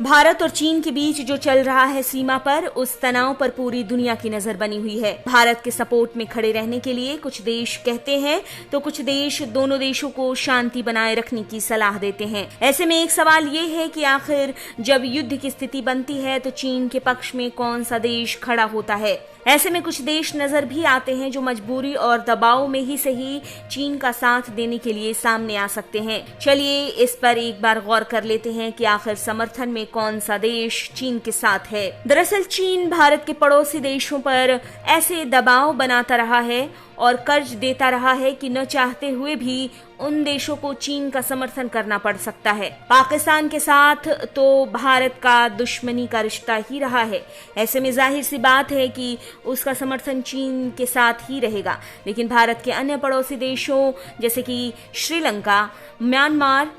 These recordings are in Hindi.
भारत और चीन के बीच जो चल रहा है सीमा पर, उस तनाव पर पूरी दुनिया की नजर बनी हुई है। भारत के सपोर्ट में खड़े रहने के लिए कुछ देश कहते हैं तो कुछ देश दोनों देशों को शांति बनाए रखने की सलाह देते हैं। ऐसे में एक सवाल ये है कि आखिर जब युद्ध की स्थिति बनती है तो चीन के पक्ष में कौन सा देश खड़ा होता है। ऐसे में कुछ देश नजर भी आते हैं जो मजबूरी और दबाव में ही सही चीन का साथ देने के लिए सामने आ सकते हैं। चलिए इस पर एक बार गौर कर लेते हैं कि आखिर समर्थन में कौन सा देश चीन के साथ है। दरअसल चीन भारत के पड़ोसी देशों पर ऐसे दबाव बनाता रहा है और कर्ज देता रहा है कि न चाहते हुए भी उन देशों को चीन का समर्थन करना पड़ सकता है। पाकिस्तान के साथ तो भारत का दुश्मनी का रिश्ता ही रहा है। ऐसे में जाहिर सी बात है कि उसका समर्थन चीन के साथ ही रहेगा। लेकिन भारत के अन्य पड़ोसी देशों जैसे कि श्रीलंका, म्यांमार,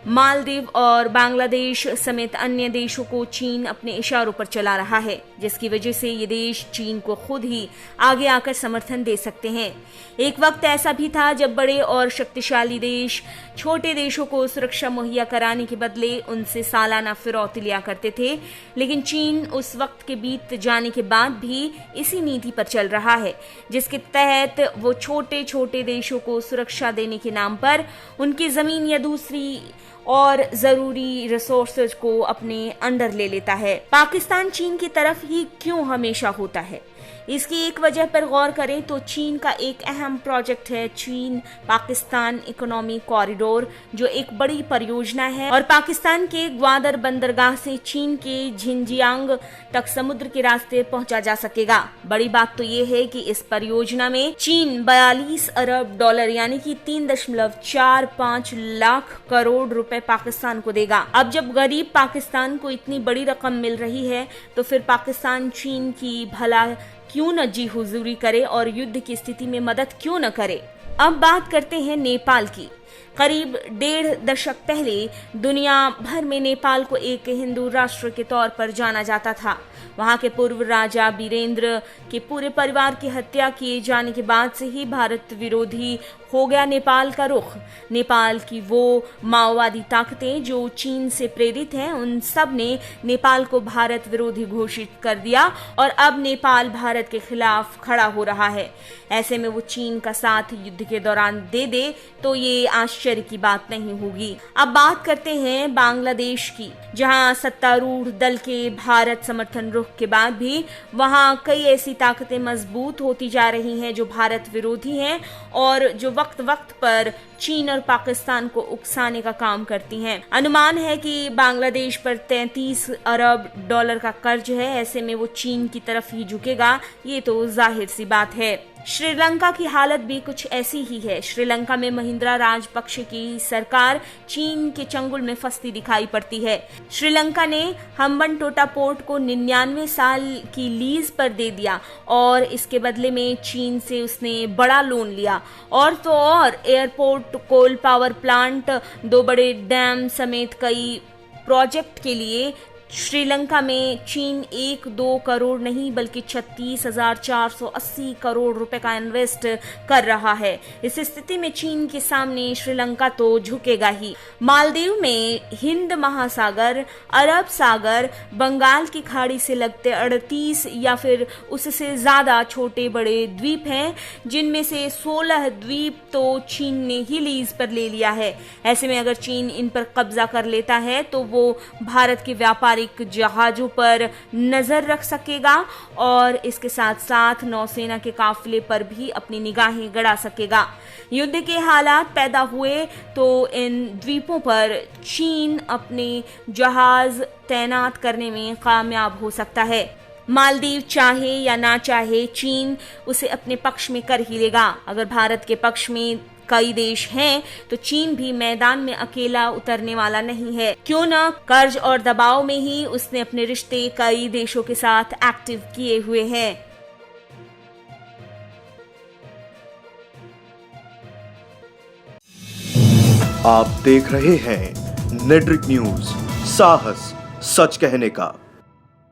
मालदीव और बांग्लादेश समेत अन्य देशों को चीन अपने इशारों पर चला रहा है, जिसकी वजह से ये देश चीन को खुद ही आगे आकर समर्थन दे सकते हैं। एक वक्त ऐसा भी था जब बड़े और शक्तिशाली देश छोटे देशों को सुरक्षा मुहैया कराने के बदले उनसे सालाना फिरौती लिया करते थे, लेकिन चीन उस वक्त के बीत जाने के बाद भी इसी नीति पर चल रहा है, जिसके तहत वो छोटे छोटे देशों को सुरक्षा देने के नाम पर उनकी जमीन या दूसरी और जरूरी रिसोर्सेज को अपने अंडर ले लेता है। पाकिस्तान चीन की तरफ ही क्यों हमेशा होता है? इसकी एक वजह पर गौर करें तो चीन का एक अहम प्रोजेक्ट है चीन पाकिस्तान इकोनॉमिक कॉरिडोर, जो एक बड़ी परियोजना है और पाकिस्तान के ग्वादर बंदरगाह से चीन के झिंजियांग तक समुद्र के रास्ते पहुंचा जा सकेगा। बड़ी बात तो ये है कि इस परियोजना में चीन 42 अरब डॉलर यानी कि 3.45 लाख करोड़ रुपए पाकिस्तान को देगा। अब जब गरीब पाकिस्तान को इतनी बड़ी रकम मिल रही है तो फिर पाकिस्तान चीन की भला क्यों न जी हुजूरी करे और युद्ध की स्थिति में मदद क्यों न करे। अब बात करते हैं नेपाल की। करीब 1.5 दशक पहले दुनिया भर में नेपाल को एक हिंदू राष्ट्र के तौर पर जाना जाता था। वहां के पूर्व राजा वीरेंद्र के पूरे परिवार की हत्या किए जाने के बाद से ही भारत विरोधी हो गया नेपाल का रुख। नेपाल की वो माओवादी ताकतें जो चीन से प्रेरित हैं, उन सब ने नेपाल को भारत विरोधी घोषित कर दिया और अब नेपाल भारत के खिलाफ खड़ा हो रहा है। ऐसे में वो चीन का साथ युद्ध के दौरान दे दे तो ये आश्चर्य की बात नहीं होगी। अब बात करते हैं बांग्लादेश की, जहां सत्तारूढ़ दल के भारत समर्थन रुख के बाद भी वहां कई ऐसी ताकतें मजबूत होती जा रही हैं जो भारत विरोधी हैं और जो वक्त वक्त पर चीन और पाकिस्तान को उकसाने का काम करती हैं। अनुमान है कि बांग्लादेश पर 33 अरब डॉलर का कर्ज है। ऐसे में वो चीन की तरफ ही झुकेगा, ये तो जाहिर सी बात है। श्रीलंका की हालत भी कुछ ऐसी ही है। श्रीलंका में महिंद्रा राजपक्षे की सरकार चीन के चंगुल में फंसती दिखाई पड़ती है। श्रीलंका ने हम्बनटोटा पोर्ट को 99 साल की लीज पर दे दिया और इसके बदले में चीन से उसने बड़ा लोन लिया। और तो और एयरपोर्ट, कोल पावर प्लांट, 2 बड़े डैम समेत कई प्रोजेक्ट के लिए श्रीलंका में चीन 1-2 करोड़ नहीं बल्कि 36,480 करोड़ रुपए का इन्वेस्ट कर रहा है। इस स्थिति में चीन के सामने श्रीलंका तो झुकेगा ही। मालदीव में हिंद महासागर, अरब सागर, बंगाल की खाड़ी से लगते 38 या फिर उससे ज्यादा छोटे बड़े द्वीप हैं, जिनमें से 16 द्वीप तो चीन ने ही लीज पर ले लिया है। ऐसे में अगर चीन इन पर कब्जा कर लेता है तो वो भारत के व्यापार जहाजों पर नजर रख सकेगा और इसके साथ साथ नौसेना के काफिले पर भी अपनी निगाहें गड़ा सकेगा। युद्ध के हालात पैदा हुए तो इन द्वीपों पर चीन अपने जहाज तैनात करने में कामयाब हो सकता है। मालदीव चाहे या ना चाहे चीन उसे अपने पक्ष में कर ही लेगा। अगर भारत के पक्ष में कई देश हैं तो चीन भी मैदान में अकेला उतरने वाला नहीं है। क्यों ना कर्ज और दबाव में ही उसने अपने रिश्ते कई देशों के साथ एक्टिव किए हुए हैं। आप देख रहे हैं नेट्रिक न्यूज, साहस सच कहने का।